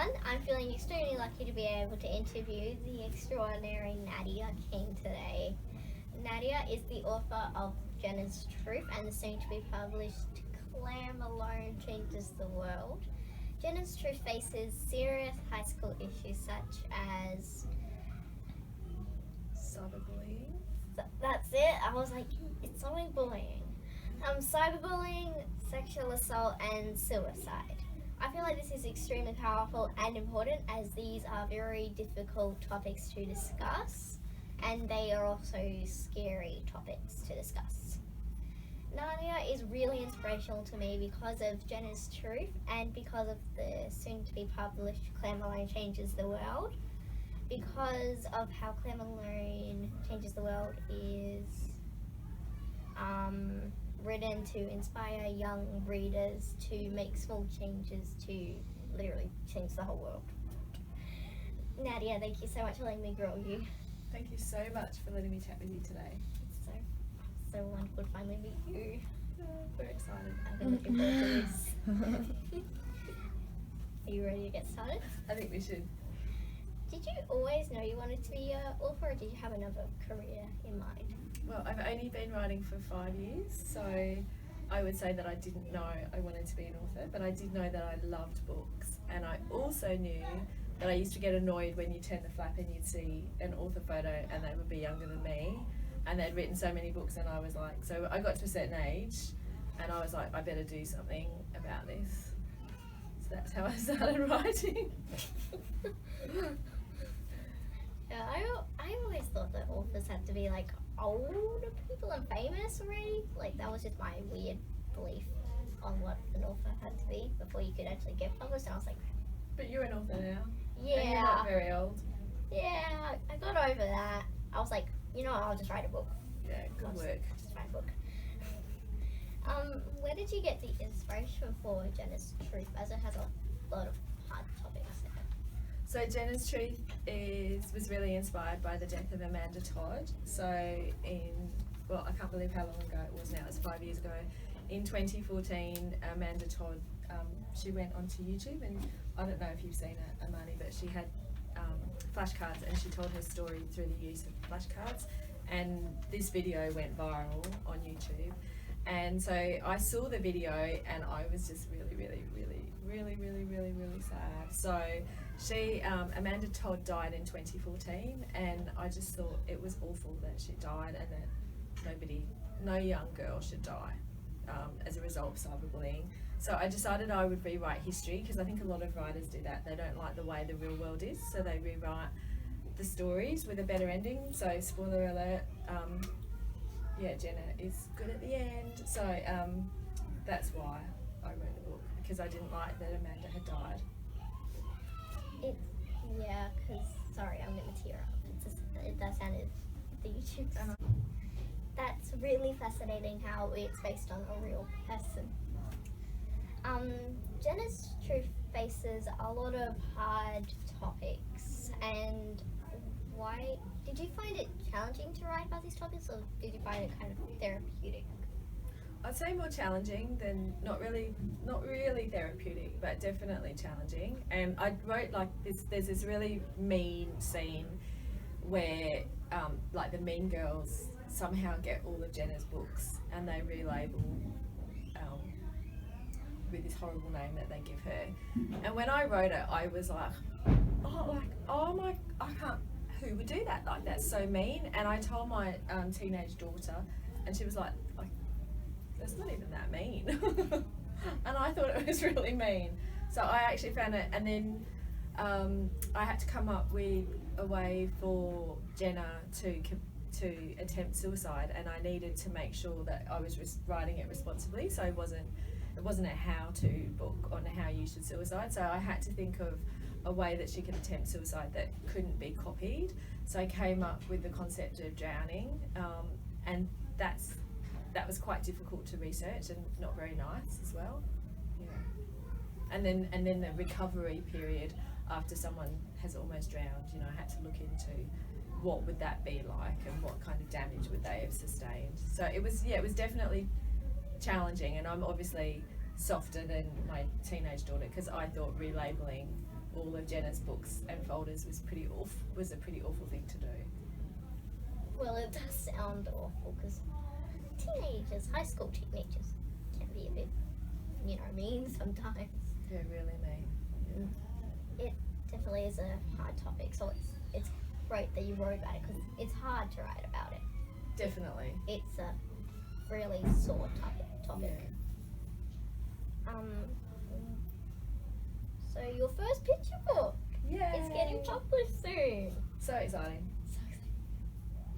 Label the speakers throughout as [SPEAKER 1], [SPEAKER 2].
[SPEAKER 1] everyone. I'm feeling extremely lucky to be able to interview the extraordinary Nadia King today. Nadia is the author of Jenna's Truth and the soon-to-be published Claire Malone Changes the World. Jenna's Truth faces serious high school issues such as...
[SPEAKER 2] Cyberbullying.
[SPEAKER 1] That's it. I was like, it's something bullying. Cyberbullying, sexual assault and suicide. I feel like this is extremely powerful and important as these are very difficult topics to discuss and they are also scary topics to discuss. Nadia is really inspirational to me because of Jenna's Truth and because of the soon-to-be published Claire Malone Changes the World. Because of how Claire Malone Changes the World is written to inspire young readers to make small changes to literally change the whole world. Nadia, thank you so much for letting me grill you.
[SPEAKER 2] Thank you so much for letting me chat with you today.
[SPEAKER 1] It's so wonderful to finally meet you.
[SPEAKER 2] We're excited.
[SPEAKER 1] I've been looking forward to this. Are you ready to get started?
[SPEAKER 2] I think we should.
[SPEAKER 1] Did you always know you wanted to be an author or did you have another career in mind?
[SPEAKER 2] Well, I've only been writing for 5 years, so I would say that I didn't know I wanted to be an author, but I did know that I loved books. And I also knew that I used to get annoyed when you turn the flap and you'd see an author photo and they would be younger than me and they'd written so many books, and I was like, so I got to a certain age and I was like, I better do something about this. So that's how I started writing.
[SPEAKER 1] Yeah, I always thought that authors had to be like older people and famous already. Like that was just my weird belief on what an author had to be before you could actually get published. And I was like,
[SPEAKER 2] But you're an author now.
[SPEAKER 1] yeah,
[SPEAKER 2] And you're not very old.
[SPEAKER 1] yeah, I got over that. I was like, you know what, I'll just write a book.
[SPEAKER 2] Yeah, good work.
[SPEAKER 1] Just write a book. Where did you get the inspiration for Jenna's Truth, as it has a lot of hard topics in it?
[SPEAKER 2] So Jenna's Truth was really inspired by the death of Amanda Todd. So I can't believe how long ago it was now, it was 5 years ago. In 2014, Amanda Todd, she went onto YouTube, and I don't know if you've seen it, Amani, but she had flashcards and she told her story through the use of flashcards, and this video went viral on YouTube. And so I saw the video and I was just really sad. So Amanda Todd died in 2014, and I just thought it was awful that she died and that no young girl should die as a result of cyberbullying. So I decided I would rewrite history, because I think a lot of writers do that. They don't like the way the real world is, so they rewrite the stories with a better ending. So spoiler alert, Jenna is good at the end. So that's why I wrote the book, because I didn't like that Amanda had died.
[SPEAKER 1] Sorry, I'm gonna tear up. That sounded the YouTube. That's really fascinating how it's based on a real person. Jenna's Truth faces a lot of hard topics, and why did you find it challenging to write about these topics, or did you find it kind of therapeutic?
[SPEAKER 2] I'd say more challenging than not really therapeutic, but definitely challenging. And I wrote there's this really mean scene where like the mean girls somehow get all of Jenna's books and they relabel with this horrible name that they give her. And when I wrote it, I was like, I can't, who would do that? Like, that's so mean. And I told my teenage daughter, and she was like, that's not even that mean. And I thought it was really mean. So I actually found it, and then I had to come up with a way for Jenna to attempt suicide, and I needed to make sure that I was writing it responsibly, so it wasn't a how-to book on how you should suicide. So I had to think of a way that she could attempt suicide that couldn't be copied. So I came up with the concept of drowning, and that was quite difficult to research and not very nice as well. Yeah. And then the recovery period after someone has almost drowned, I had to look into what would that be like and what kind of damage would they have sustained. So it was definitely challenging, and I'm obviously softer than my teenage daughter, because I thought relabeling all of Jenna's books and folders was a pretty awful thing to do.
[SPEAKER 1] Well, it does sound awful because teenagers, high school teenagers, can be a bit, mean sometimes.
[SPEAKER 2] Yeah, really mean.
[SPEAKER 1] It definitely is a hard topic, so it's great that you wrote about it because it's hard to write about it.
[SPEAKER 2] Definitely.
[SPEAKER 1] It's a really sore topic.
[SPEAKER 2] Yeah.
[SPEAKER 1] So your first picture book
[SPEAKER 2] Yeah.
[SPEAKER 1] is getting published soon.
[SPEAKER 2] So exciting.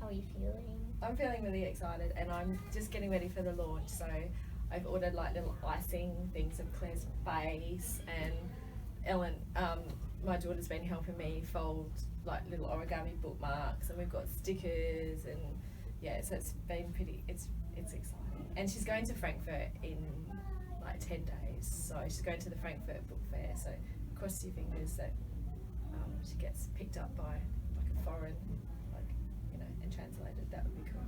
[SPEAKER 1] How are you feeling?
[SPEAKER 2] I'm feeling really excited, and I'm just getting ready for the launch. So I've ordered like little icing things of Claire's face, and Ellen, my daughter's been helping me fold like little origami bookmarks, and we've got stickers, and yeah, so it's been it's exciting. And she's going to Frankfurt in like 10 days, so she's going to the Frankfurt Book Fair. So cross your fingers that she gets picked up by like a foreign, and translated. That would be cool.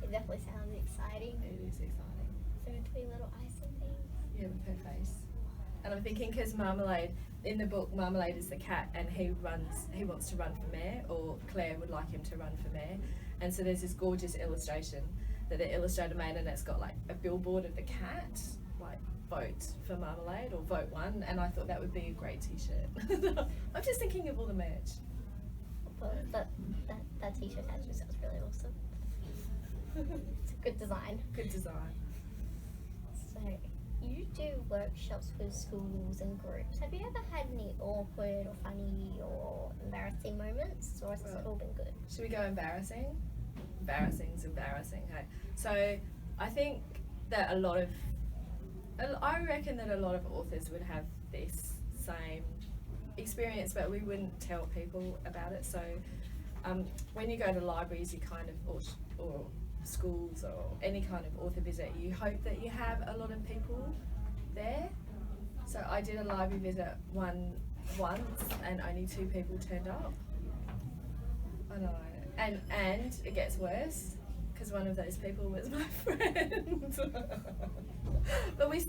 [SPEAKER 1] It definitely sounds exciting.
[SPEAKER 2] It is exciting.
[SPEAKER 1] So to be little icing things.
[SPEAKER 2] Yeah, with her face. And I'm thinking, because Marmalade, in the book, Marmalade is the cat, and he wants to run for mayor, or Claire would like him to run for mayor. And so there's this gorgeous illustration that the illustrator made, and it's got like a billboard of the cat, like vote for Marmalade or vote one, and I thought that would be a great t-shirt. I'm just thinking of all the merch.
[SPEAKER 1] Well, that t-shirt actually sounds really awesome. It's a good design.
[SPEAKER 2] Good design.
[SPEAKER 1] So you do workshops with schools and groups. Have you ever had any awkward or funny or embarrassing moments, or has it all been good?
[SPEAKER 2] Should we go embarrassing? Embarrassing's embarrassing, hey. So I think that I reckon that a lot of authors would have this same experience, but we wouldn't tell people about it. So when you go to libraries, you kind of, or schools or any kind of author visit, you hope that you have a lot of people there. So I did a library visit once, and only 2 people turned up. I know, and it gets worse, because one of those people was my friend. But I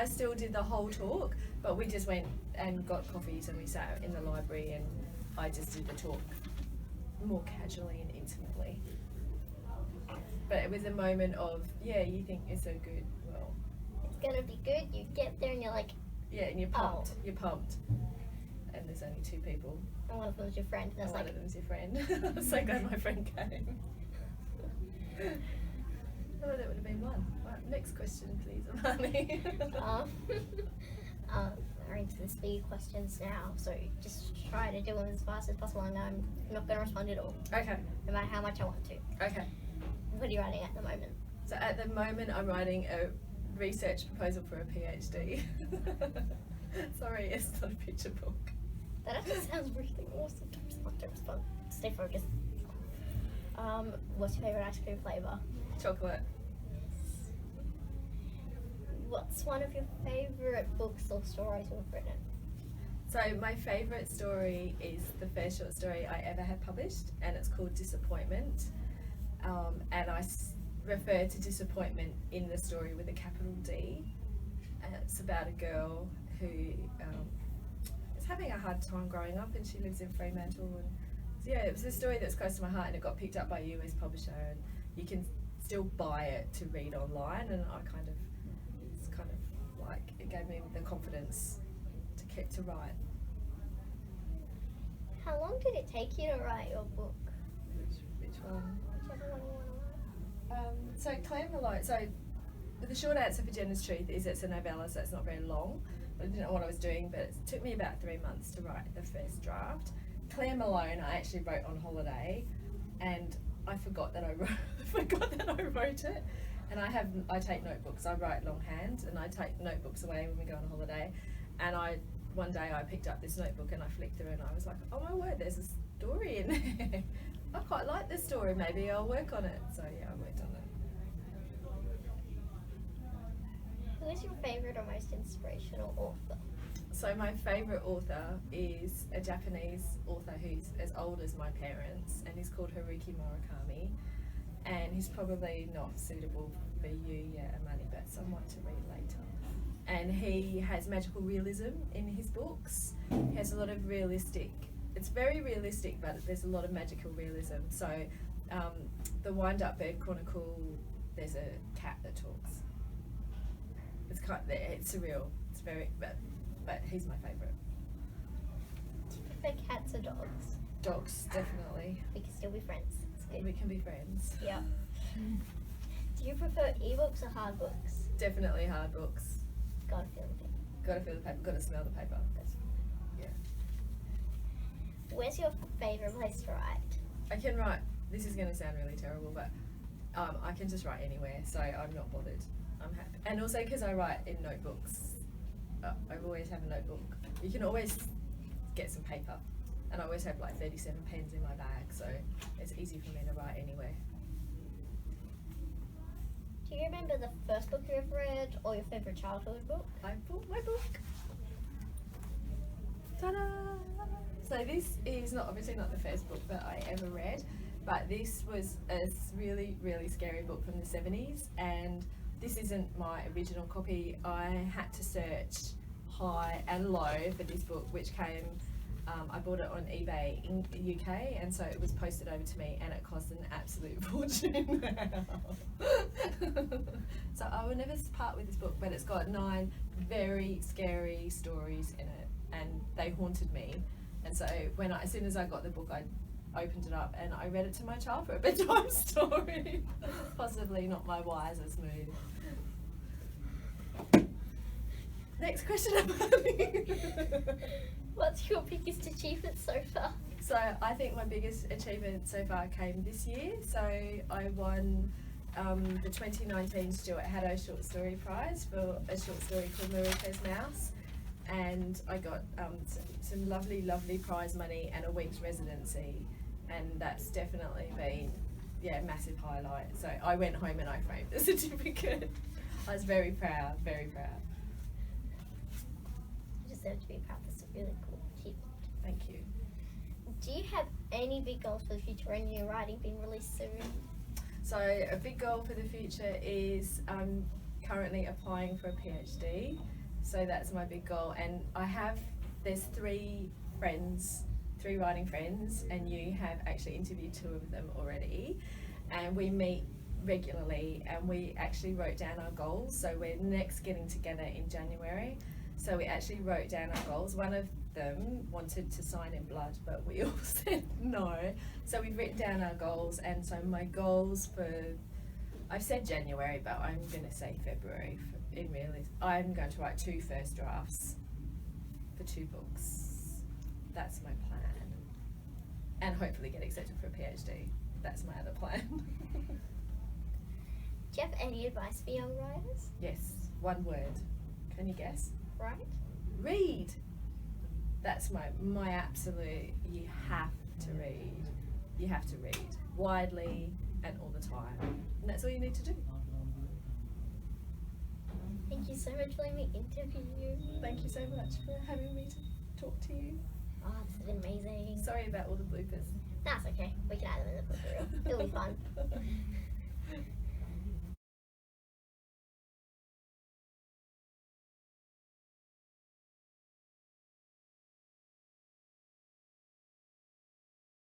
[SPEAKER 2] still did the whole talk, but we just went and got coffees, and we sat in the library, and I just did the talk more casually and intimately. But it was a moment of, you think it's so good, well,
[SPEAKER 1] it's gonna be good. You get there and you're like,
[SPEAKER 2] and you're pumped. You're pumped, and there's only 2 people.
[SPEAKER 1] and one of them's your friend. And that's
[SPEAKER 2] One
[SPEAKER 1] like,
[SPEAKER 2] of them's your friend. I'm so glad my friend came. Oh, that would have been one. Right, next question, please, Amani.
[SPEAKER 1] We're into the speed questions now, so just try to do them as fast as possible, and I'm not going to respond at all,
[SPEAKER 2] Okay.
[SPEAKER 1] no matter how much I want to.
[SPEAKER 2] Okay.
[SPEAKER 1] What are you writing at the moment?
[SPEAKER 2] So at the moment, I'm writing a research proposal for a PhD. Sorry, it's not a picture book.
[SPEAKER 1] That actually sounds really awesome. Don't respond. Stay focused. What's your favourite ice cream flavour?
[SPEAKER 2] Chocolate.
[SPEAKER 1] What's one of your favourite books or stories you've written?
[SPEAKER 2] So my favourite story is the first short story I ever had published, and it's called Disappointment. And I refer to disappointment in the story with a capital D. And it's about a girl who is having a hard time growing up, and she lives in Fremantle. And so it was a story that's close to my heart, and it got picked up by a US publisher, and you can still buy it to read online. And it's kind of like, it gave me the confidence to write.
[SPEAKER 1] How long did it take you to write your book?
[SPEAKER 2] Which one?
[SPEAKER 1] Whichever one you want to write.
[SPEAKER 2] So Claire Malone, the short answer for Jenna's Truth is it's a novella, so it's not very long. I didn't know what I was doing, but it took me about 3 months to write the first draft. Claire Malone, I actually wrote on holiday, and I forgot that I wrote it. And I take notebooks. I write longhand, and I take notebooks away when we go on holiday. And one day I picked up this notebook and I flicked through, and I was like, oh my word, there's a story in there. I quite like this story. Maybe I'll work on it. So yeah, I worked on it.
[SPEAKER 1] Who is your favourite or most inspirational author?
[SPEAKER 2] So my favourite author is a Japanese author who's as old as my parents, and he's called Haruki Murakami. and he's probably not suitable for you yet, Amani, but someone to read later. And he has magical realism in his books. He has a lot of realistic, it's very realistic, but there's a lot of magical realism. So the Wind Up Bird Chronicle, there's a cat that talks. It's surreal. It's very, but he's my favourite.
[SPEAKER 1] Do you prefer cats or dogs?
[SPEAKER 2] Dogs, definitely.
[SPEAKER 1] We can still be friends. It's good.
[SPEAKER 2] We can be friends.
[SPEAKER 1] Yeah. Do you prefer ebooks or hard books?
[SPEAKER 2] Definitely hard books.
[SPEAKER 1] Gotta feel the paper.
[SPEAKER 2] Gotta feel the paper, gotta smell the paper. Yeah.
[SPEAKER 1] Where's your favourite place to write?
[SPEAKER 2] I can write, this is going to sound really terrible, but I can just write anywhere, so I'm not bothered. I'm happy. And also because I write in notebooks. I always have a notebook. You can always get some paper. And I always have like 37 pens in my bag, so it's easy for me to write anywhere.
[SPEAKER 1] Do you remember the first book you ever read or your favourite childhood book?
[SPEAKER 2] I bought my book. Ta-da! So this is obviously not the first book that I ever read, but this was a really, really scary book from the 70s, and this isn't my original copy. I had to search high and low for this book, which came, I bought it on eBay in the UK, and so it was posted over to me, and it cost an absolute fortune. So I will never part with this book, but it's got 9 very scary stories in it, and they haunted me. And so as soon as I got the book, I opened it up and I read it to my child for a bedtime story. Possibly not my wisest move. Next question.
[SPEAKER 1] What's your biggest achievement so far?
[SPEAKER 2] So I think my biggest achievement so far came this year. So I won the 2019 Stuart Haddo Short Story Prize for a short story called Mariko's Mouse. And I got some lovely, lovely prize money and a week's residency, and that's definitely been, massive highlight. So I went home and I framed the certificate. I was very proud, very proud.
[SPEAKER 1] You deserve to be proud. That's a really cool achievement.
[SPEAKER 2] Thank you.
[SPEAKER 1] Do you have any big goals for the future? Any new writing being released soon?
[SPEAKER 2] So a big goal for the future is I'm currently applying for a PhD. So that's my big goal, and there's 3 writing friends, and you have actually interviewed 2 of them already, and we meet regularly, and we actually wrote down our goals. So we're next getting together in January, so we actually wrote down our goals. One of them wanted to sign in blood, but we all said no. So we've written down our goals, and so my goals I've said January, but I'm going to say February. I'm going to write 2 first drafts for 2 books. That's my plan. And hopefully get accepted for a PhD. That's my other plan.
[SPEAKER 1] Do you have any advice for young writers?
[SPEAKER 2] Yes, 1 word. Can you guess?
[SPEAKER 1] Right?
[SPEAKER 2] Read. That's my absolute, you have to read. You have to read widely and all the time. And that's all you need to do.
[SPEAKER 1] Thank you so much for letting me interview you.
[SPEAKER 2] Thank you so much for having me to talk to you.
[SPEAKER 1] Oh, this is amazing.
[SPEAKER 2] Sorry about all the bloopers.
[SPEAKER 1] That's okay. We can add them in the book reel. It'll be fun.